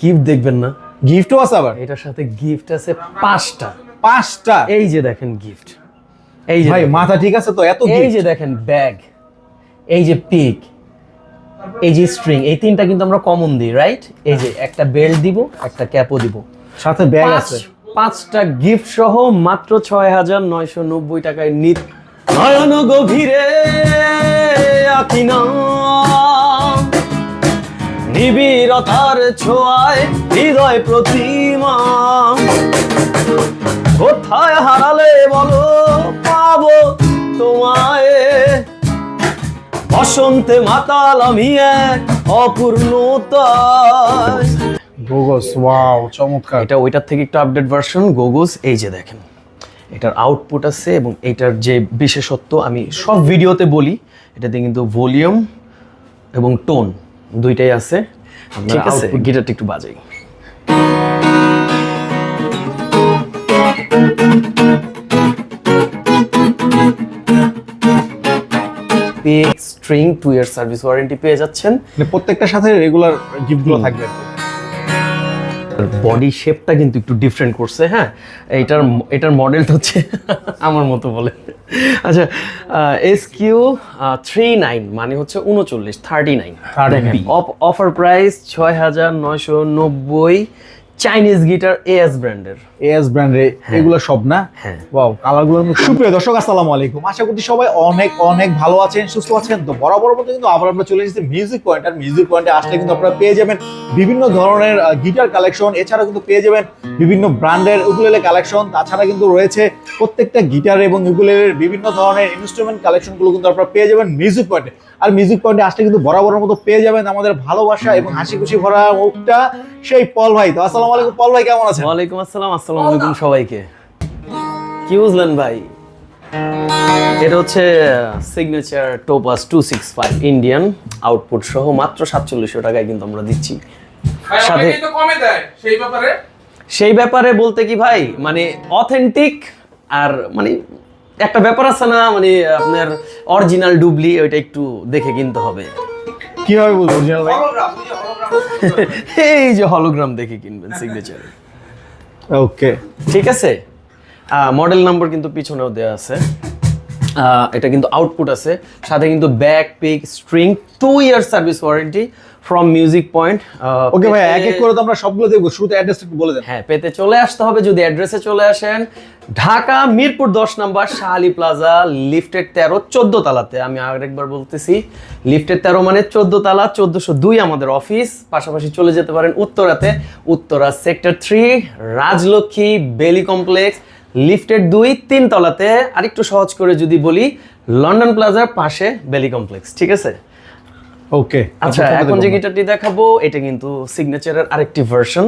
Gift দেখবেন না? গিফটও আছে আবার? এটার সাথে গিফট আছে 5টা। 5টা? এই যে দেখেন গিফট, এই যে ভাই মাথা ঠিক আছে তো? এত এই গিফট! যে দেখেন ব্যাগ, এই যে পিক, এই যে স্ট্রিং, এই তিনটা কিন্তু আমরা কমন দিই, রাইট? এই যে একটা বেল্ট দিব, একটা ক্যাপও দিব, সাথে ব্যাগ আছে। 5টা গিফট সহ মাত্র 6,990 টাকায় নয়ন গভীরে আকিনা নিবিড়তার ছোঁয়ায় হৃদয় প্রতিমা, কোথায় হারালে বলো পাবো তোমায়, বসন্তে মাতাল আমি এক অপূর্ণতায়। গোগোস, ওয়াও চমৎকার। এটা ওইটার থেকে একটু আপডেট ভার্সন গোগোস। এই যে দেখেন এটার আউটপুট আছে এবং এটার যে বিশেষত্ব আমি সব ভিডিওতে বলি, এটাতে কিন্তু ভলিউম এবং টোন দুইটাই আছে। ঠিক আছে, গিটারটা একটু বাজাই। Pick string 2 year service warranty পেয়ে যাচ্ছেন। মানে প্রত্যেকটার সাথে রেগুলার গিফটগুলো থাকবে। বডি শেপটা কিন্তু একটু ডিফারেন্ট করছে। হ্যাঁ, এটার মডেলটা হচ্ছে আমার মতো বলে। আচ্ছা, SQ39 মানে হচ্ছে 39 দেখেন, offer price 6,990। Chinese guitar AS ব্র্যান্ডের। AS ব্র্যান্ডের এগুলো সব না? হ্যাঁ। ওয়াও, কালারগুলো। সুপ্রিয় দর্শক আসসালামু আলাইকুম, আশা করি সবাই অনেক অনেক ভালো আছেন, সুস্থ আছেন। তো বরাবর মতো কিন্তু আবার আমরা চলে এসেছি মিউজিক পয়েন্ট। আর মিউজিক পয়েন্টে আসলে কিন্তু আপনারা পেয়ে যাবেন বিভিন্ন ধরনের গিটার কালেকশন, এছাড়া কিন্তু পেয়ে যাবেন বিভিন্ন ব্র্যান্ডের উকুলেলে কালেকশন। তাছাড়া কিন্তু রয়েছে প্রত্যেকটা গিটার এবং উকুলেলের বিভিন্ন ধরনের ইনস্ট্রুমেন্ট কালেকশনগুলো কিন্তু আপনারা পেয়ে যাবেন মিউজিক পয়েন্টে। আর মিউজিক পয়েন্টে আসলে কিন্তু বরাবরের মতো পেয়ে যাবেন আমাদের ভালোবাসা এবং হাসি খুশি ভরা মুখটা, সেই পল ভাই। তো আসসালামু আলাইকুম পল ভাই, কেমন আছেন? ওয়ালাইকুম আসসালাম। আসসালামু আলাইকুম সবাইকে। কি বুঝলেন ভাই? এটা হচ্ছে সিগনেচার টোপাস 265 ইন্ডিয়ান, আউটপুট সহ মাত্র 4700 টাকায় কিন্তু আমরা দিচ্ছি। সাথে কমে দেয় সেই ব্যাপারে বলতে কি ভাই, মানে অথেন্টিক আর মানে একটা ব্যাপার আছে না, মানে আপনার অরিজিনাল ডুবলি ওইটা একটু দেখে কিনতে হবে। কিভাবে বলবো অরিজিনাল ভাই? এই যে হলোগ্রাম দেখে কিনবেন সিগনেচার। ওকে, ঠিক আছে। মডেল নাম্বার কিন্তু পিছনেও দেওয়া আছে। এটা কিন্তু আউটপুট আছে, সাথে কিন্তু back pick string 2 year service warranty from Music Point. Okay ভাই, এক এক করে তো আমরা সবগুলো দেখবো, শুরুতে অ্যাড্রেসটা একটু বলে দেন। হ্যাঁ, পেতে চলে আসতে হবে যদি অ্যাড্রেসে চলে আসেন। ঢাকা মিরপুর 10 নম্বর শাহালি প্লাজা, লিফটেড 13 14 তলাতে। আমি আরেকবার বলতেছি, লিফটেড 13 মানে 14 তলা, 1402 আমাদের অফিস। পাশাপাশি চলে যেতে পারেন উত্তরাতে, উত্তরা সেক্টর 3 রাজলক্ষ্মী বেলি কমপ্লেক্স, লিফটেড 2 3 তলাতে। আরেকটু সহজ করে যদি বলি, লন্ডন প্লাজার পাশে বেলি কমপ্লেক্স। ঠিক আছে। ওকে, আচ্ছা, এখন যে গিটারটি দেখাবো এটা কিন্তু সিগনেচারের আরেকটি ভার্সন।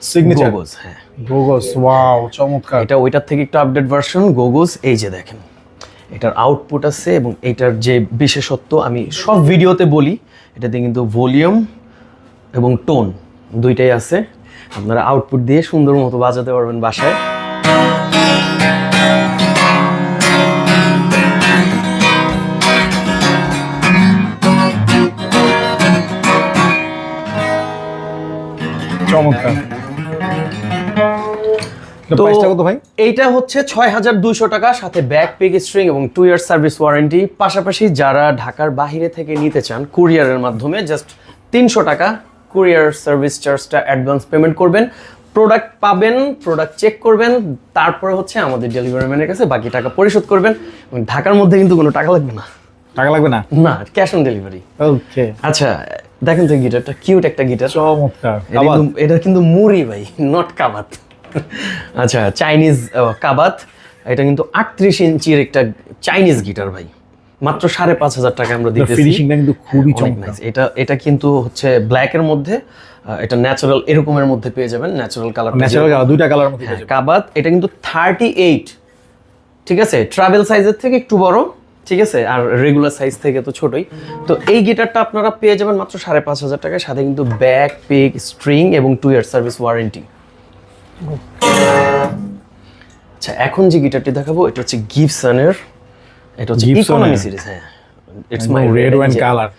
সিগনেচার গোগোস। হ্যাঁ, গোগোস, ওয়াও চমৎকার। এটা ওইটার থেকে একটু আপডেট ভার্সন গোগোস। এই যে দেখেন এটার আউটপুট আছে এবং এটার যে বিশেষত্ব আমি সব ভিডিওতে বলি, এটাতে কিন্তু ভলিউম এবং টোন দুইটাই আছে। আপনারা আউটপুট দিয়ে সুন্দর মতো বাজাতে পারবেন বাসায়। চমৎকার। তো প্রাইসটা কত ভাই? এইটা হচ্ছে 6,200 টাকা, সাথে ব্যাক পিক স্ট্রিং এবং 2 ইয়ার সার্ভিস ওয়ারেন্টি। পাশাপাশি যারা ঢাকার বাইরে থেকে নিতে চান কুরিয়ারের মাধ্যমে জাস্ট 300 টাকা কুরিয়ার সার্ভিস চার্জটা অ্যাডভান্স পেমেন্ট করবেন। প্রোডাক্ট পাবেন, প্রোডাক্ট চেক করবেন, তারপরে হচ্ছে আমাদের ডেলিভারি ম্যানের কাছে বাকি টাকা পরিশোধ করবেন। ঢাকার মধ্যে কিন্তু কোনো টাকা লাগবে না। টাকা লাগবে না? না, ক্যাশ অন ডেলিভারি। ওকে, আচ্ছা, দেখেন তো গিটারটা, কিউট একটা গিটার। চমৎকার। এটা কিন্তু মুড়ি ভাই, নট কাবাত। আচ্ছা, চাইনিজ কাবাত। এটা কিন্তু 38 ইঞ্চির একটা চাইনিজ গিটার ভাই, মাত্র 5,500 টাকা আমরা দিতেছি। ফিনিশিংটা কিন্তু খুবই অনেক চমৎকার। নাইস। এটা কিন্তু হচ্ছে ব্ল্যাকের মধ্যে, এটা ন্যাচারাল এরকমের মধ্যে পেয়ে যাবেন, ন্যাচারাল কালার। ন্যাচারাল কালার, দুইটা কালার মধ্যে পেয়ে যাবেন। কাবাত। এটা কিন্তু 38, ঠিক আছে, ট্রাভেল সাইজের থেকে একটু বড়, ঠিক আছে, আর রেগুলার সাইজ থেকে তো ছোটই। তো এই গিটারটা আপনারা পেয়ে যাবেন মাত্র 5,500 টাকায়, সাথে কিন্তু ব্যাক পিক স্ট্রিং এবং 2 ইয়ার সার্ভিস ওয়ারেন্টি। আচ্ছা, এখন যে গিটারটি দেখাবো এটা হচ্ছে গিবসনের। এটা হচ্ছে Gibson ইকোনমি এর। সিরিজ। হ্যাঁ, it's my red wine colour.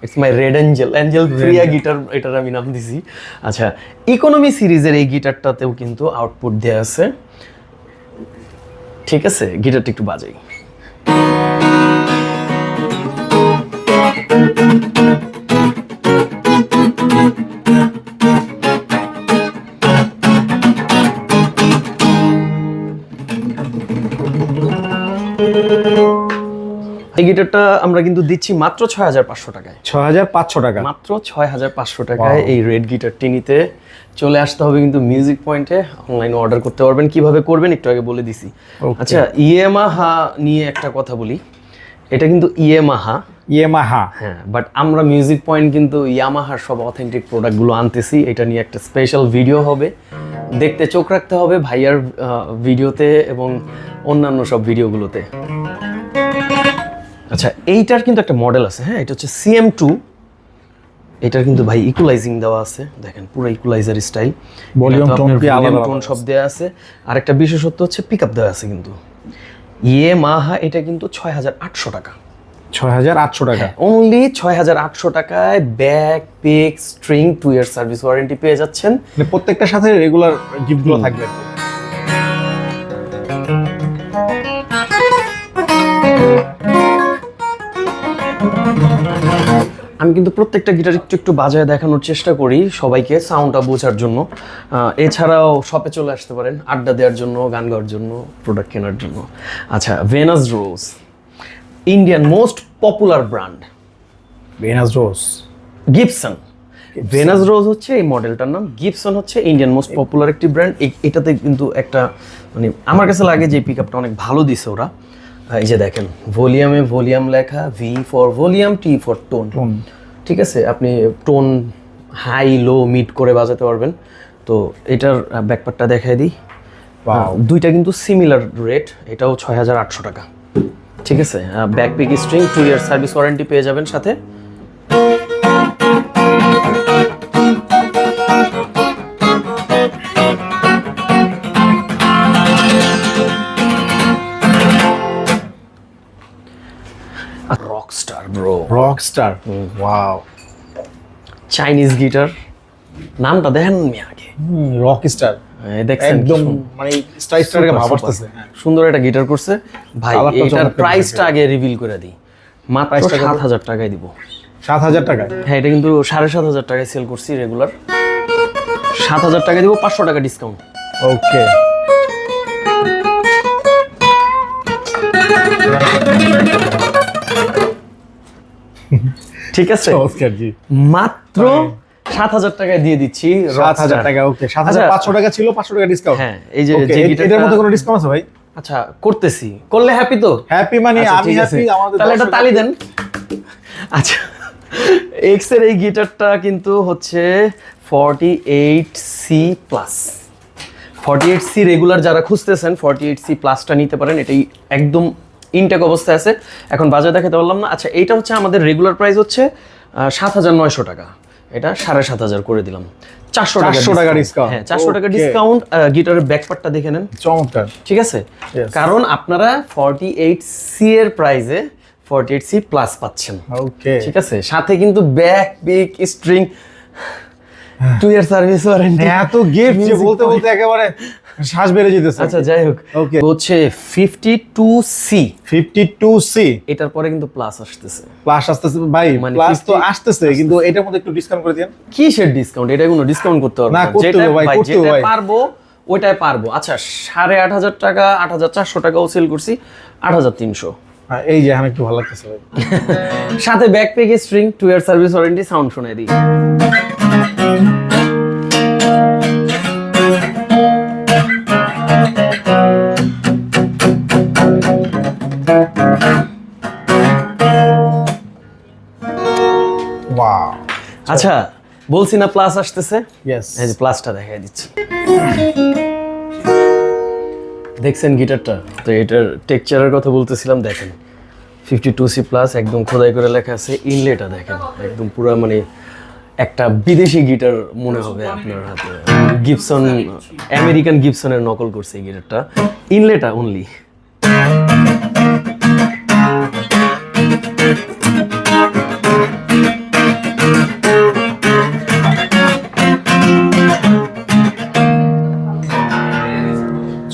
It's my red Angel Priya guitar, এটার আমি নাম দিছি। আচ্ছা, ইকোনমি সিরিজের এই গিটারটাতেও কিন্তু আউটপুট দেওয়া আছে, ঠিক আছে? গিটারটা একটু বাজাই। এই গিটারটা আমরা কিন্তু দিচ্ছি মাত্র 6,500 টাকায়। 6,500 টাকা মাত্র 6,500 টাকায় এই রেড গিটারটি নিতে চলে আসতে হবে কিন্তু মিউজিক পয়েন্টে। অনলাইনে অর্ডার করতে পারবেন, কিভাবে করবেন একটু আগে বলে দিছি। আচ্ছা, ইয়ামাহা নিয়ে একটা কথা বলি, এটা কিন্তু ইয়ামাহা, হ্যাঁ, বাট আমরা মিউজিক পয়েন্ট কিন্তু ইয়ামাহার সব অথেন্টিক প্রোডাক্টগুলো আনতেছি। এটা নিয়ে একটা স্পেশাল ভিডিও হবে, দেখতে চোখ রাখতে হবে ভাইয়ার ভিডিওতে এবং অন্যান্য সব ভিডিওগুলোতে। আচ্ছা, এইটার কিন্তু একটা মডেল আছে, হ্যাঁ, এটা হচ্ছে CM2। এটার কিন্তু ভাই ইকুয়ালাইজিং দেওয়া আছে, দেখেন পুরো ইকুয়ালাইজার স্টাইল, ভলিউম টোন সব দেওয়া আছে। আর একটা বিশেষত্ব হচ্ছে পিকআপ দেওয়া আছে কিন্তু। ইয়ামাহা এটা কিন্তু 6,800 টাকা। 6,800 টাকা অনলি 6,800 টাকায় back pick string 2 year service warranty পেয়ে যাচ্ছেন। মানে প্রত্যেকটার সাথে রেগুলার গিফটগুলো থাকবে। আমি কিন্তু প্রত্যেকটা গিটার একটু একটু বাজায় দেখানোর চেষ্টা করি সবাইকে, সাউন্ডটা বোঝার জন্য। এছাড়াও শপে চলে আসতে পারেন আড্ডা দেওয়ার জন্য, গান গাওয়ার জন্য, প্রোডাক্ট কেনার জন্য। আচ্ছা, Venus Rose, Indian most popular brand. Venus Rose, Gibson. Venus Rose হচ্ছে এই মডেলটার নাম, গিবসন হচ্ছে ইন্ডিয়ান মোস্ট পপুলার একটি ব্র্যান্ড। এটাতে কিন্তু একটা মানে আমার কাছে লাগে যে পিকআপটা অনেক ভালো দিছে ওরা। এই যে দেখেন, ভলিউমে ভলিউম লেখা, V for volume, T for tone. ঠিক আছে, আপনি টোন হাই লো মিড করে বাজাতে পারবেন। তো এটার ব্যাকপার্টটা দেখাই দিই। দুইটা কিন্তু সিমিলার রেট, এটাও 6,800 টাকা। ঠিক আছে, back pick string 2 year service warranty পেয়ে যাবেন সাথে। Rockstar bro, rockstar, wow, Chinese guitar, নামটা দেখেন মি আগে, রকস্টার দেখছেন একদম মানে স্টাইলটাকে ভাব আসতেছে। সুন্দর একটা গিটার করছে ভাই। এটার প্রাইসটা আগে রিভিল করে দিই, মাত্র 7,000 টাকায় দিব। 7,000 টাকা? হ্যাঁ, এটা কিন্তু 7,500 টাকায় সেল করছি রেগুলার। 7,000 টাকা দিব, 500 টাকা ডিসকাউন্ট। ওকে, ঠিক আছে, মাত্র 7,000 টাকায় দিয়ে দিচ্ছি। 7,000 টাকা, ওকে। 7,500 টাকা ছিল, 500 টাকা ডিসকাউন্ট। হ্যাঁ, এই যে এটার মধ্যে কোনো ডিসকাউন্ট আছে ভাই? আচ্ছা, করতেছি, করলে হ্যাপি তো? হ্যাপি মানে আমি হ্যাপি, আমাদের তাহলে এটা তালি দেন। আচ্ছা, এক্স এর এই গিটারটা কিন্তু হচ্ছে 48C প্লাস। 48C রেগুলার যারা খুঁজতেছেন 48C প্লাসটা নিতে পারেন। এটাই একদম ইনটেক অবস্থায় আছে, এখন বাজারে দেখাতে পারলাম না। আচ্ছা, এইটা হচ্ছে আমাদের রেগুলার প্রাইস হচ্ছে 7,900 টাকা, এটা 7,500 করে দিলাম। 400 টাকা ডিসকাউন্ট। হ্যাঁ, 400 টাকা ডিসকাউন্ট। গিটারের ব্যাকপার্টটা দেখে নেন, চমৎকার। ঠিক আছে, কারণ আপনারা 48C এর প্রাইসে 48C প্লাস পাচ্ছেন। ওকে, ঠিক আছে, সাথে কিন্তু back pick string 2 year service warranty. এত গিফট যে বলতে বলতে একেবারে শ্বাস বেড়ে যেতেছে। আচ্ছা, যাই হোক, ওকে, হচ্ছে 52C। 52C, এটার পরে কিন্তু প্লাস আসতেছে। প্লাস আসতেছে ভাই, মানে প্লাস তো আসতেছে, কিন্তু এটার মধ্যে একটু ডিসকাউন্ট করে দেন। কিসের ডিসকাউন্ট? এটা কোনো ডিসকাউন্ট করতে পারবো না, করতে হবে ভাই, করতে হবে ভাই। পারবো ওইটাই পারবো। আচ্ছা, 8,500 টাকা, 8,400 টাকাও সেল করছি, 8,300। এই যে এখন একটু ভালো লাগতেছে ভাই। সাথে back pick string 2 year service warranty, sound শোনাই দিই। ওয়াও, আচ্ছা, বলছি না প্লাস আসতেছে, ইয়েস, এই যে প্লাসটা দেখাই দিচ্ছি। দেখছেন গিটারটা? তো এটার টেক্সচারের কথা বলতেছিলাম, দেখেন 52C প্লাস একদম খোদাই করে লেখা আছে। ইনলেটা দেখেন, একদম পুরো মানে একটা বিদেশি গিটার মনে হবে আপনার হাতে। গিবসন, আমেরিকান গিবসনের নকল করছে এই গিটারটা। ইনলেটা অনলি।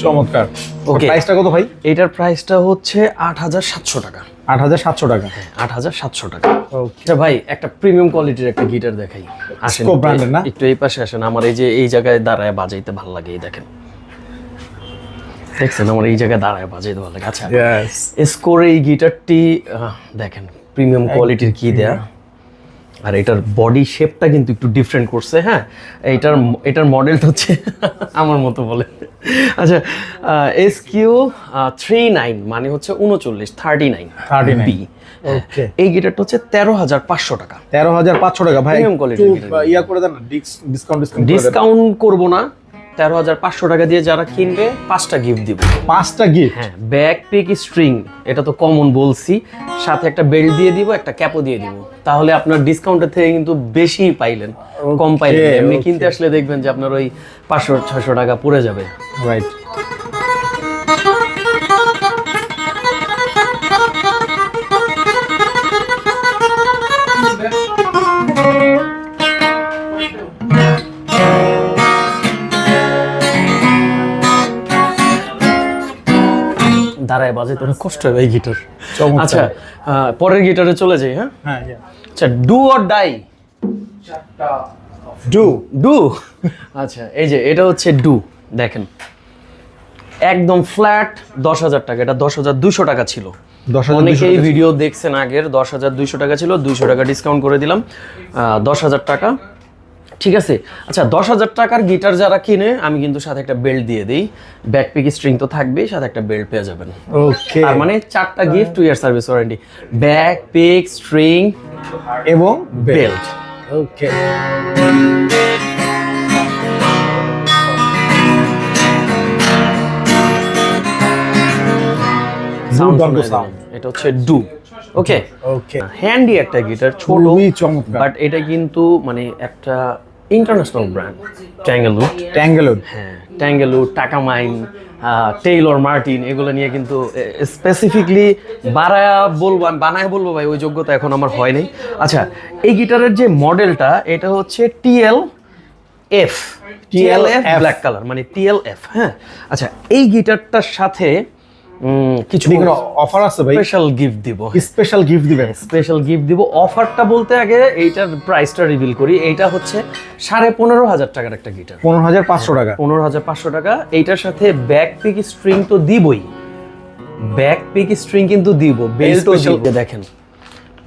চমৎকার। Okay. প্রাইসটা কত ভাই? এটার প্রাইসটা হচ্ছে 8,700 টাকা। 8,700 টাকা। 8,700 টাকা। ওকে। আচ্ছা ভাই, একটা প্রিমিয়াম কোয়ালিটির একটা গিটার দেখাই। আসেন Scope brand-এর না? একটু এই পাশে আসেন। আমার এই যে এই জায়গায় দাঁড়ায় বাজাইতে ভালো লাগে, এই দেখেন, দেখছেন আমার এই জায়গায় দাঁড়ায় বাজাইতে ভালো লাগে। আচ্ছা, ইয়েস। স্কোর এই গিটারটি দেখেন প্রিমিয়াম কোয়ালিটির কি দেয়া, আর এটার বডি শেপটা কিন্তু একটু ডিফারেন্ট করছে। হ্যাঁ, এটার মডেলটা হচ্ছে আমার মতো বলে। আচ্ছা, SQ39 মানে হচ্ছে 39 বি। ওকে। এই গিটারটা হচ্ছে 13,500 টাকা। 13,500 টাকা ভাই। Premium quality একটু guitar। ইয়া করে দেন না, ডিসকাউন্ট ডিসকাউন্ট করব না, 13,500 টাকা দিয়ে যারা কিনবে 5টা গিফট দিব। 5টা গিফট। হ্যাঁ, ব্যাক পিক স্ট্রিং, এটা তো কমন বলছি, সাথে একটা বেল্ট দিয়ে দিব, একটা ক্যাপও দিয়ে দিব। তাহলে আপনার ডিসকাউন্টের থেকে কিন্তু বেশি পাইলেন, কম পাইলেন। এমনি কিনতে আসলে দেখবেন যে আপনার ওই 500-600 টাকা পড়ে যাবে। রাইট। দাঁড়ায় বাজে তো অনেক কষ্ট হবে এই গিটার। চমৎকার। আচ্ছা, পরের গিটারে চলে যাই। হ্যাঁ, হ্যাঁ, আচ্ছা, ডু অর ডাই। ডু। আচ্ছা, এই যে এটা হচ্ছে ডু, দেখেন একদম ফ্ল্যাট 10,000 টাকা। এটা 10,200 টাকা ছিল। 10,200 অনেকেই ভিডিও দেখছেন আগের, 10,200 টাকা ছিল, 200 টাকা ডিসকাউন্ট করে দিলাম, 10,000 টাকা। ঠিক আছে। আচ্ছা, 10,000 টাকার গিটার যারা কিনে আমি কিন্তু সাথে একটা বেল্ট দিয়ে দিই, ব্যাকপিক স্ট্রিং তো থাকবেই, সাথে একটা বেল্ট পেয়ে যাবেন। ওকে। তার মানে 4টা gift, 2 year service warranty, back pick string এবং বেল্ট। ওকে। সাউন্ড, এটা হচ্ছে ডু। ওকে। ওকে। হ্যান্ডি একটা গিটার, ছোট খুবই চমৎকার। বাট এটা কিন্তু মানে একটা ইন্টারন্যাশনাল ব্র্যান্ড, ট্যাঙ্গেলউড। ট্যাঙ্গেলউড। হ্যাঁ, ট্যাঙ্গেলউড, টাকামাইন, টেইলর মার্টিন, এগুলো নিয়ে কিন্তু স্পেসিফিকলি বানায় বলবো ভাই, ওই যোগ্যতা এখন আমার হয় নাই। আচ্ছা, এই গিটারের যে মডেলটা, এটা হচ্ছে TLF ব্ল্যাক কালার, মানে TLF। হ্যাঁ, আচ্ছা, এই গিটারটার সাথে কিছু কোনো অফার আছে ভাই? স্পেশাল গিফট দিব। স্পেশাল গিফট দিবেন? স্পেশাল গিফট দিব। অফারটা বলতে আগে এইটার প্রাইসটা রিভিল করি। এইটা হচ্ছে 15,500 টাকার একটা গিটার। 15,500 টাকা। 15,500 টাকা। এইটার সাথে ব্যাক পিক স্ট্রিং তো দিবই, ব্যাক পিক স্ট্রিং কিন্তু দিব, বেল্টও দিব। দেখেন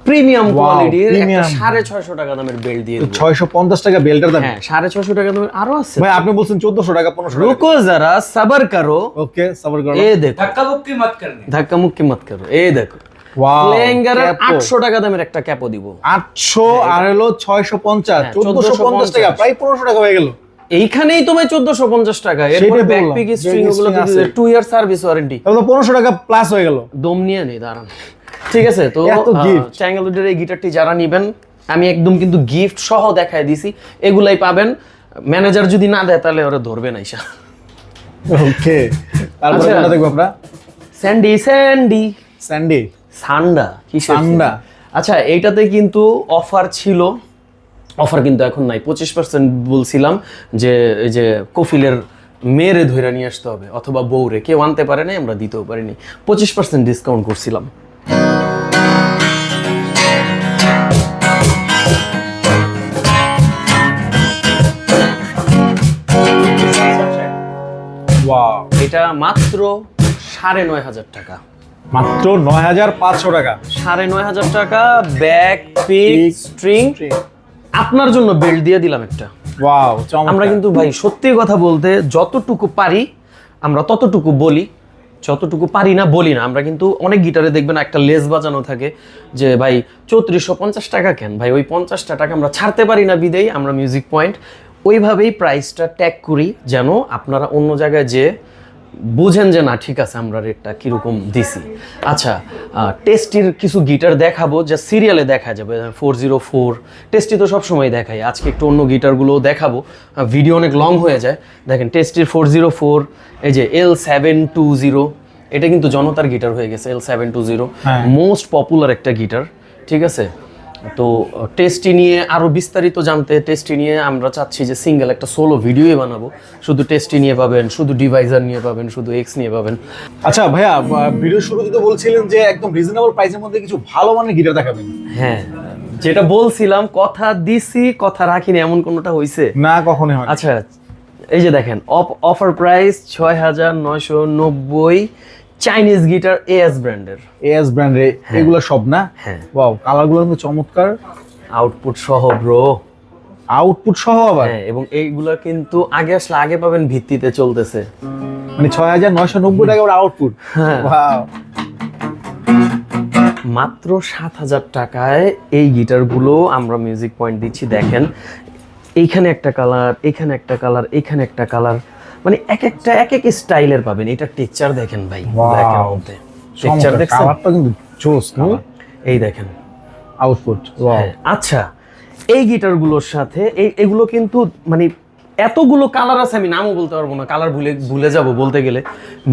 প্রিমিয়াম কোয়ালিটির একটা 650 টাকা দামের বেল্ট দিয়ে দিব। 650 টাকা বেল্টের দাম? হ্যাঁ, 650 টাকা দামের আরো আছে ভাই। আপনি বলছেন 1400 টাকা, 1500 টাকা। रुको जरा सबर करो। ওকে, সবর করো। ये देखो, धक्का मुक्की मत करनी। धक्का मुक्की मत करो। ये देखो, ওয়াও। ফ্লেঙ্গারের 800 টাকা দামের একটা ক্যাপও দিব। 800 আর হলো 650, হ্যাঁ, 1450 টাকা, প্রায় 1500 টাকা হয়ে গেল। এইখানেই তো ভাই 1450 টাকা। এরপরে সেটাই তো ব্যাক বললাম, পিক যে স্ট্রিং ওগুলো string আছে। 2 ইয়ার সার্ভিস ওয়ারেন্টি। তাহলে তো 1500 টাকা প্লাস হয়ে গেল। দম নিয়ে নেই, দাঁড়ান। ঠিক আছে, তো এত gift। চ্যাঙ্গেলউডের এই গিটারটি যারা নেবেন, আমি একদম কিন্তু গিফট সহ দেখায় দিছি, এগুলাই পাবেন। ম্যানেজার যদি না দেয় তাহলে ওরা ধরবে না ইসা। ওকে। তারপরে আচ্ছা। কোনটা দেখব আমরা? Sandy Sandy. সান্ডা, কি সান্ডা। আচ্ছা, এইটাতে কিন্তু অফার ছিল, অফার কিন্তু এখন নাই। 25% বলছিলাম যে এই যে কফিলের মেয়েরে ধইরা নিয়ে আসতে হবে, অথবা বউরে, কেউ আনতে পারে নাই, আমরা দিতেও পারিনি। 25% ডিসকাউন্ট করছিলাম। ওয়াও। এটা মাত্র 9,500 টাকা। মাত্র 9,500 টাকা। 9,500 টাকা, ব্যাক পিক স্ট্রিং। আপনার জন্য বেল্ট দিয়ে দিলাম একটা। ওয়াও, চমৎকার। আমরা কিন্তু ভাই সত্যি কথা বলতে যতটুকু পারি আমরা ততটুকু বলি, যতটুকু পারি না বলি না। আমরা কিন্তু অনেক গিটারে দেখবেন একটা লেস বাজানো থাকে যে ভাই 3450 টাকা কেন ভাই, ওই 50টা টাকা আমরা ছাড়তে পারি না বিদেই আমরা মিউজিক পয়েন্ট ওইভাবেই প্রাইসটা ট্যাগ করি, যেন আপনারা অন্য জায়গায় যে বুঝেন যে না ঠিক আছে আমরা রেটটা কীরকম দিছি। আচ্ছা, টেস্টির কিছু গিটার দেখাবো যা সিরিয়ালে দেখা যাবে। 404 টেস্টি তো সবসময় দেখাই, আজকে একটু অন্য গিটারগুলো দেখাবো, ভিডিও অনেক লং হয়ে যায়। দেখেন টেস্টির 404, এই যে L720, এটা কিন্তু জনতার গিটার হয়ে গেছে। L720 মোস্ট পপুলার একটা গিটার, ঠিক আছে। তো টেস্টি নিয়ে আরো বিস্তারিত জানতে, টেস্টি নিয়ে আমরা চাচ্ছি যে সিঙ্গেল একটা সোলো ভিডিওই বানাবো, শুধু টেস্টি নিয়ে পাবেন, শুধু ডিভাইজার নিয়ে পাবেন, শুধু এক্স নিয়ে পাবেন। আচ্ছা ভাইয়া, ভিডিও শুরুতে তো বলছিলেন যে একদম রিজনেবল প্রাইসের মধ্যে কিছু ভালো মানের গিটার দেখাবেন। হ্যাঁ, যেটা বলছিলাম, কথা দিছি কথা রাখিনি, এমন কোনোটা হইছে না, কখনোই হয় না। আচ্ছা, এই যে দেখেন offer price 6,990, Chinese guitar as ব্র্যান্ডের। এএস ব্র্যান্ডের এগুলো সব না? হ্যাঁ। ওয়াও, কালারগুলো কিন্তু চমৎকার, আউটপুট সহ ব্রো। আউটপুট সহ আবার। হ্যাঁ, এবং এইগুলো কিন্তু আগে আসলে আগে পাবেন ভিত্তিতে চলতেছে। মানে 6,990 টাকা ওর আউটপুট। হ্যাঁ। ওয়াও, মাত্র 7,000 টাকায় এই গিটারগুলো আমরা মিউজিক পয়েন্ট দিচ্ছি। দেখেন, এইখানে একটা কালার, এখানে একটা কালার, এখানে একটা কালার, মানে এক এক স্টাইলের পাবেন। এটা টেক্সচার দেখেন ভাই, ব্ল্যাকের মধ্যে টেক্সচার দেখছেন, কালারটা কিন্তু জোস কালার। এই দেখেন আউটপুট। ওয়াও। হ্যাঁ, আচ্ছা, এই গিটারগুলোর সাথে এগুলো কিন্তু মানে এতগুলো কালার আছে, আমি নামও বলতে পারবো না, কালার ভুলে যাব বলতে গেলে।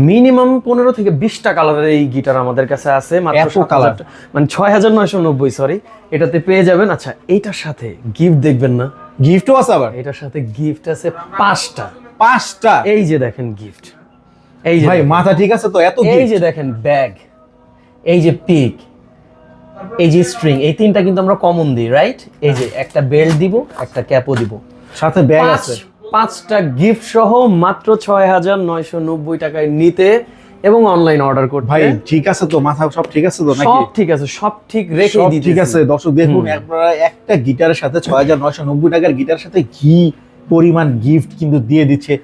মিনিমাম 15 থেকে 20টা কালারের এই গিটার আমাদের কাছে আছে, মাত্র এত কালার? মানে 6,990, সরি, এটাতে পেয়ে যাবেন। আচ্ছা, এইটার সাথে গিফট দেখবেন না? গিফটও আছে আবার? এটার সাথে গিফট আছে 5টা। 5টা? এই যে দেখেন গিফট, এই যে ভাই দেখেন। মাথা ঠিক আছে তো, এত এই গিফট? যে দেখেন ব্যাগ, এই যে পিক, এই যে স্ট্রিং, এই তিনটা কিন্তু আমরা কমন দিই, রাইট? এই যে একটা বেল্ট দিব, একটা ক্যাপও দিব, সাথে ব্যাগ আছে। 5টা গিফট সহ মাত্র 6,990 টাকায় নিতে এবং অনলাইন অর্ডার করতে। ভাই ঠিক আছে তো, মাথা সব ঠিক আছে তো নাকি? সব ঠিক আছে, সব ঠিক রেখে সব দিতেছি। ঠিক আছে। দর্শক দেখুন, আপনারা একটা গিটারের সাথে 6,990 টাকার গিটারের সাথে কি পরিমাণ গিফট কিন্তু দিয়ে দিচ্ছে।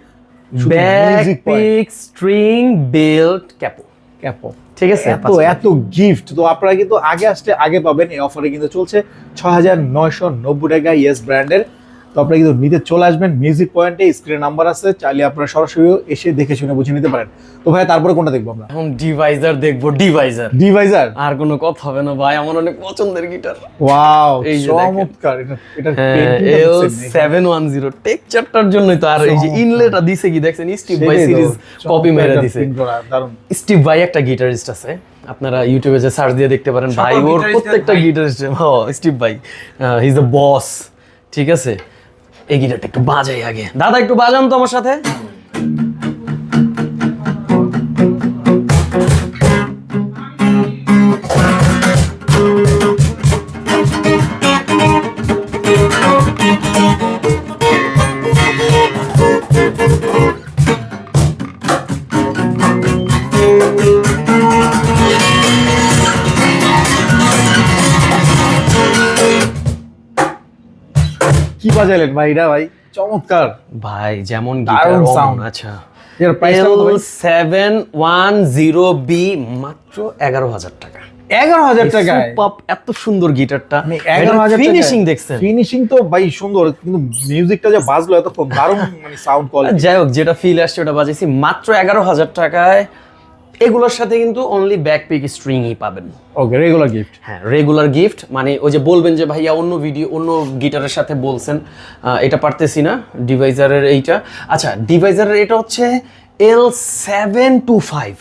শুধু bag, music point। Pick, string, belt, ক্যাপও। ক্যাপো। ঠিক আছে, এত গিফট তো আপনারা কিন্তু আগে আসলে আগে পাবেন। এই অফারে কিন্তু চলছে 6,990 টাকা ইয়েস ব্র্যান্ডের। তো আপনারা কিন্তু নিতে চলে আসবেন মিউজিক পয়েন্টে, স্ক্রিনে নাম্বার আছে, চাইলে আপনারা সরাসরি এসে দেখে শুনে বুঝে নিতে পারেন। তো ভাই তারপরে কোনটা দেখবো আমরা? এখন ডিভাইজার দেখবো, ডিভাইজার। ডিভাইজার? আর কোনো কথা হবে না ভাই, আমার অনেক পছন্দের গিটার। ওয়াও, এই যে দেখেন। চমৎকার। এটা L710 টেক্সচারটার জন্যই তো। আর এই যে ইনলেটা দিছে কি দেখছেন, স্টিভ ভাই সিরিজ কপি মেরে দিছে। দারুণ। স্টিভ ভাই একটা গিটারিস্ট আছে, আপনারা ইউটিউবে যে সার্চ দিয়ে দেখতে পারেন। ভাই ওর প্রত্যেকটা গিটারিস্ট, স্টিভ ভাই হি ইজ দ্য বস। ঠিক আছে, এই গিটারটা একটু বাজাই আগে। দাদা একটু বাজান তো আমার সাথে। কি বাজাইলেন ভাই এটা? ভাই চমৎকার ভাই যেমন দারুণ গিটার sound। আচ্ছা, এর প্রাইসটা কত ভাই? L710B মাত্র 11,000 টাকা। 11,000 টাকায়? সুপার, এত সুন্দর গিটারটা। 11,000 ফিনিশিং দেখছেন? ফিনিশিং তো ভাই সুন্দর, কিন্তু মিউজিকটা যে বাজলো এতক্ষণ, দারুণ মানে সাউন্ড কোয়ালিটি। যাই হোক, যেটা ফিল আসছে ওটা বাজাইছি মাত্র 11,000 টাকায়। এগুলোর সাথে কিন্তু অনলি ব্যাক পিক স্ট্রিংই পাবেন। ওকে, রেগুলার গিফট। হ্যাঁ, রেগুলার গিফট। মানে ওই যে বলবেন যে ভাইয়া অন্য গিটারের সাথে বলছেন, এটা পারতেছি না, ডিভাইজারের এইটা। আচ্ছা, ডিভাইজারের এটা হচ্ছে L725,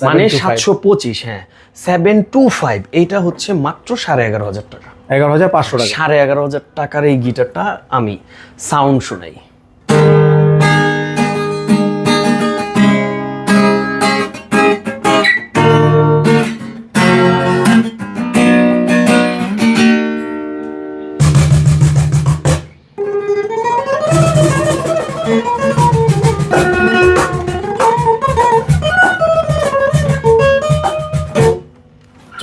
মানে 725। হ্যাঁ, 725, এইটা হচ্ছে মাত্র 11,500 টাকা। 11,500 টাকা। 11,500 টাকার এই গিটারটা আমি সাউন্ড শোনাই।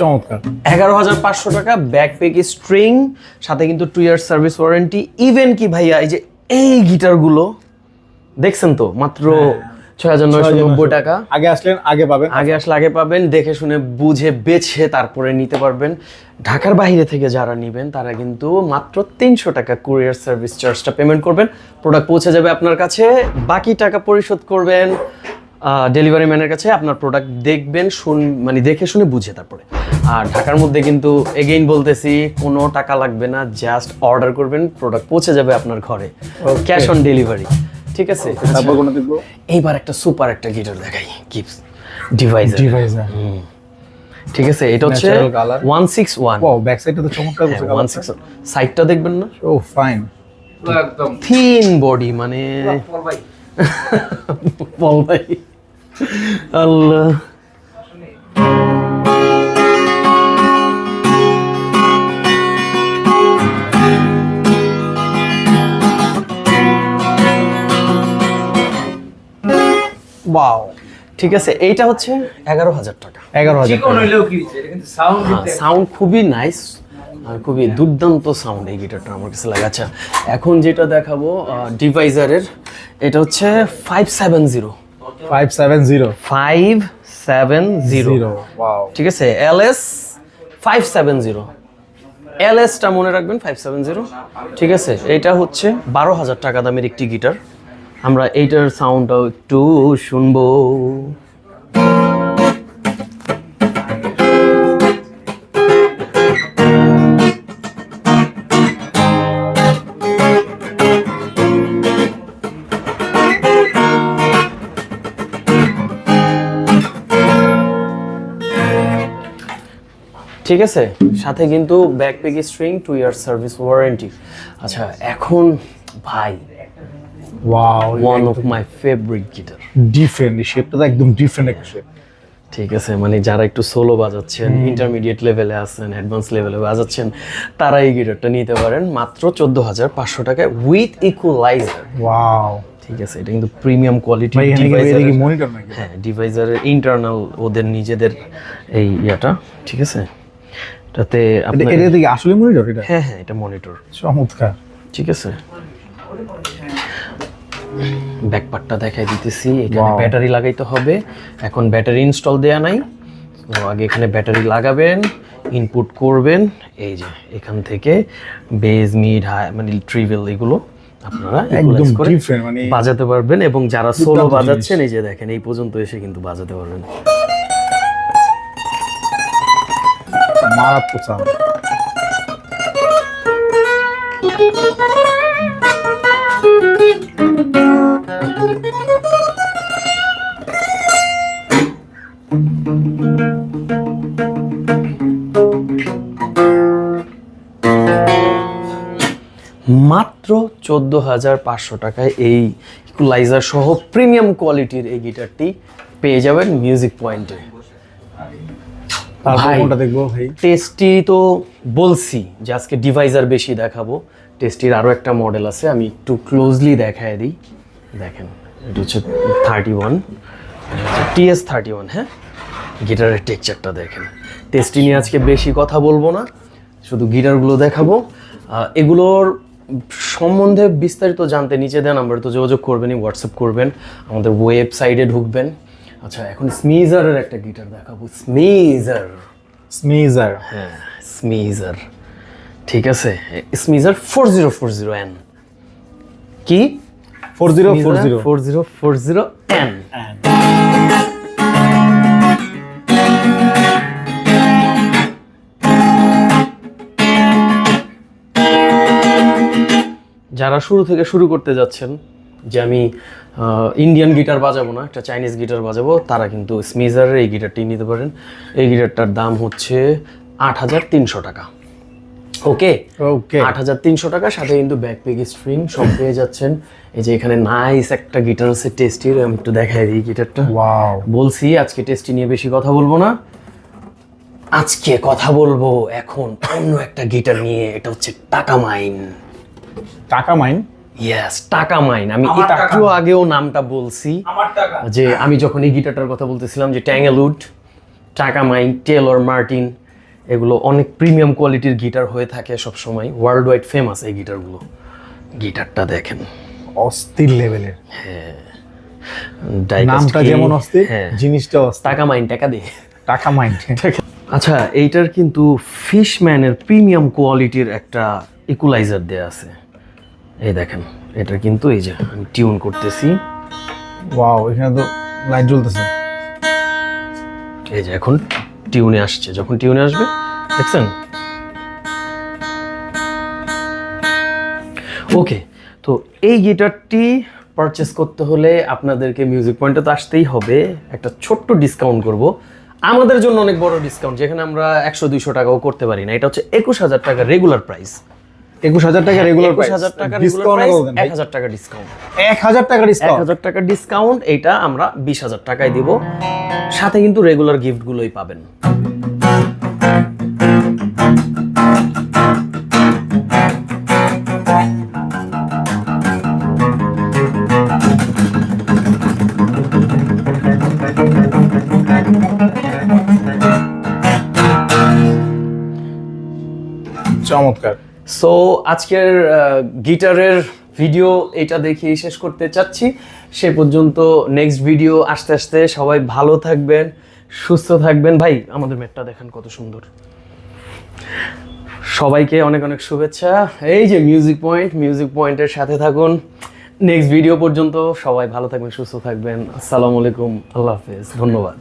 চমৎকার। 11,500 টাকা, ব্যাকপ্যাক স্ট্রিং, সাথে কিন্তু 2 ইয়ার সার্ভিস ওয়ারেন্টি। ইভেন কি ভাইয়া, এই যে এই গিটারগুলো দেখছেন তো, মাত্র 6,990 টাকা। আগে আসলেন আগে পাবেন। আগে আসলে আগে পাবেন, দেখে শুনে বুঝে বেছে তারপরে নিতে পারবেন। ঢাকার বাইরে থেকে যারা নেবেন তারা কিন্তু মাত্র 300 টাকা কুরিয়ার সার্ভিস চার্জটা পেমেন্ট করবেন, প্রোডাক্ট পৌঁছে যাবে আপনার কাছে। বাকি টাকা পরিশোধ করবেন ডেলিভারি ম্যানের কাছে। আপনার প্রোডাক্ট দেখবেন, মানে দেখে শুনে বুঝে তারপরে। আর ঢাকার মধ্যে কিন্তু এগেইন বলতেছি, কোনো টাকা লাগবে না, জাস্ট অর্ডার করবেন, প্রোডাক্ট পৌঁছে যাবে আপনার ঘরে, ক্যাশ অন ডেলিভারি। ঠিক আছে, তারপর কোনটা দেখবো? এইবার একটা সুপার একটা গিটার দেখাই, গিবস ডিভাইজার। ঠিক আছে, এটা হচ্ছে Natural color. 161। ওয়াও, ব্যাক সাইডটা তো চমৎকার করছে কালারটা। 161 সাইডটা দেখবেন না, ও ফাইন। একদম থিন বডি, মানে ভাই বল ভাই, আল্লাহ। ওয়াও, ঠিক আছে, এইটা হচ্ছে 11,000 টাকা। 11,000 চিকন টাকা। হইলেও কি হইছে, এটা কিন্তু সাউন্ড দিতে সাউন্ড খুবই নাইস আর খুবই দুর্দান্ত সাউন্ড এই গিটারটা আমার কাছে লাগে। আচ্ছা, এখন যেটা দেখাবো ডিভাইজারের, এটা হচ্ছে 570 570 570। ওয়াও। ঠিক আছে, LS 570, LSটা মনে রাখবেন 570। ঠিক আছে, এটা হচ্ছে 12,000 টাকা দামের একটি গিটার। আমরা এইটার সাউন্ডটাও একটু শুনবো। ঠিক আছে, সাথে কিন্তু backpack string, 2 year service warranty. আচ্ছা, এখন ভাই wow, one of my favourite guitar. Different শেপটা তো একদম ডিফারেন্ট একটা শেপ। ঠিক আছে, মানে যারা একটু সোলো বাজাচ্ছেন, ইন্টারমিডিয়েট লেভেলে আছেন, অ্যাডভান্স লেভেলে বাজাচ্ছেন, তারা এই গিটারটা নিতে পারেন মাত্র 14,500 টাকায় উইথ ইকুয়ালাইজার। ওয়াও ঠিক আছে, এটা কিন্তু প্রিমিয়াম কোয়ালিটি ভাই, এখানে ডিভাইজার। কি মনিটর নাকি? হ্যাঁ, ডিভাইজারের ইন্টারনাল ওদের নিজেদের এই ইয়াটা। ঠিক আছে, এটাতে আপনার এটা দেখি আসলে মনিটর এটা? হ্যাঁ হ্যাঁ, এটা মনিটর। চমৎকার। ঠিক আছে, ব্যাকপার্টটা দেখাই দিতেছি। এখানে Wow. ব্যাটারি লাগাইতে হবে, এখন ব্যাটারি ইনস্টল দেয়া নাই, তো আগে এখানে ব্যাটারি লাগাবেন, ইনপুট করবেন। এই যে এখান থেকে বেজ, মিড, হাই, মানে ট্রিভেল, এগুলো আপনারা একদম equalize করে ডিফারেন্ট, মানে বাজাতে পারবেন। এবং যারা সোলো দুর্দান্ত বাজাচ্ছেন, এই যে দেখেন, এই পর্যন্ত এসে কিন্তু বাজাতে পারবেন। মারাত্মক সাউন্ড। মাত্র 14,500 টাকায় এই ইকুয়ালাইজার সহ প্রিমিয়াম কোয়ালিটির এই গিটারটি পেয়ে যাবেন মিউজিক পয়েন্টে। তারপর ভাই, কোনটা দেখবো ভাই? টেস্টি তো বলছি যে আজকে ডিভাইজার বেশি দেখাবো, টেস্টির আরও একটা মডেল আছে, আমি একটু ক্লোজলি দেখায় দিই। দেখেন, এটা হচ্ছে 31, TS31। হ্যাঁ, গিটারের টেক্সচারটা দেখেন। টেস্টি নিয়ে আজকে বেশি কথা বলবো না, শুধু গিটারগুলো দেখাবো। এগুলোর সম্বন্ধে বিস্তারিত জানতে নিচে দেন নাম্বার তো যোগাযোগ করবেনই, হোয়াটসঅ্যাপ করবেন, আমাদের ওয়েবসাইটে ঢুকবেন। আচ্ছা, এখন স্মিজারের একটা গিটার দেখাবো। স্মিজার, হ্যাঁ, স্মিজার। ঠিক আছে, স্মিজার 4040N। কি 4040 4040N। যারা শুরু থেকে শুরু করতে যাচ্ছেন যে আমি ইন্ডিয়ান গিটার বাজাবো না, একটা চাইনিজ গিটার বাজাবো, তারা কিন্তু স্মিজারের এই গিটারটি নিতে পারেন। এই গিটারটার দাম হচ্ছে 8,300 টাকা। ওকে, ওকে 8,300 টাকা, সাথে কিন্তু ব্যাকপ্যাক স্ট্রিং সব পেয়ে যাচ্ছেন। এই যে এখানে নাইস একটা গিটার আছে টেস্টির, আমি একটু দেখাই দিই গিটারটা। ওয়াও, বলছি আজকে টেস্টি নিয়ে বেশি কথা বলবো না, আজকে কথা বলবো এখন অন্য একটা গিটার নিয়ে। এটা হচ্ছে টাকা মাইন। টাকা মাইন। ইয়েস, টাকা মাইন। আমি আমার টাকা। একটু আগেও নামটা বলছি, আমার টাকা যে আমি যখন এই গিটারটার কথা বলতেছিলাম, যে ট্যাঙ্গেলউড, টাকা মাইন, টেলর মার্টিন, এগুলো অনেক প্রিমিয়াম কোয়ালিটির গিটার হয়ে থাকে সব সময়, ওয়ার্ল্ড ওয়াইড ফেমাস এই গিটারগুলো। গিটারটা দেখেন, অস্থির লেভেলের, Diecast নামটা key, যেমন অস্থির, হ্যাঁ, জিনিসটা অস্থির। টাকা মাইন, টাকা দে। টাকা মাইন। আচ্ছা, এইটার কিন্তু ফিশম্যানের প্রিমিয়াম কোয়ালিটির একটা ইকুয়ালাইজার দেয়া আছে। এই দেখেন, এটা কিন্তু এই যে আমি টিউন করতেছি, ওয়াও, এখানে তো লাইট জ্বলতেছে। এই যে এখন টিউনে আসছে, যখন টিউনে আসবে দেখছেন। ওকে, তো এই গিটারটি পারচেস করতে হলে আপনাদেরকে মিউজিক পয়েন্টে তো আসতেই হবে। একটা ছোট্ট ডিসকাউন্ট করব, আমাদের জন্য অনেক বড় ডিসকাউন্ট, যেখানে আমরা 100-200 টাকাও করতে পারি না। এটা হচ্ছে 21,000 টাকা রেগুলার প্রাইস। 21,000 টাকা রেগুলার প্রাইস, 21,000 টাকা রেগুলার প্রাইস, 1,000 টাকা ডিসকাউন্ট। 1,000 টাকা ডিসকাউন্ট, 1,000 টাকা ডিসকাউন্ট, এইটা আমরা 20,000 টাকায় দিব। সাথে কিন্তু রেগুলার গিফটগুলোই পাবেন। চমৎকার। সো আজকের গিটারের ভিডিও এটা দেখিয়ে শেষ করতে চাচ্ছি। সে পর্যন্ত নেক্সট ভিডিও আসতে আসতে সবাই ভালো থাকবেন, সুস্থ থাকবেন। ভাই আমাদের ম্যাটটা দেখেন কত সুন্দর। সবাইকে অনেক অনেক শুভেচ্ছা। এই যে মিউজিক পয়েন্টের সাথে থাকুন নেক্সট ভিডিও পর্যন্ত। সবাই ভালো থাকবেন, সুস্থ থাকবেন। আসসালামু আলাইকুম, আল্লাহ হাফেজ, ধন্যবাদ।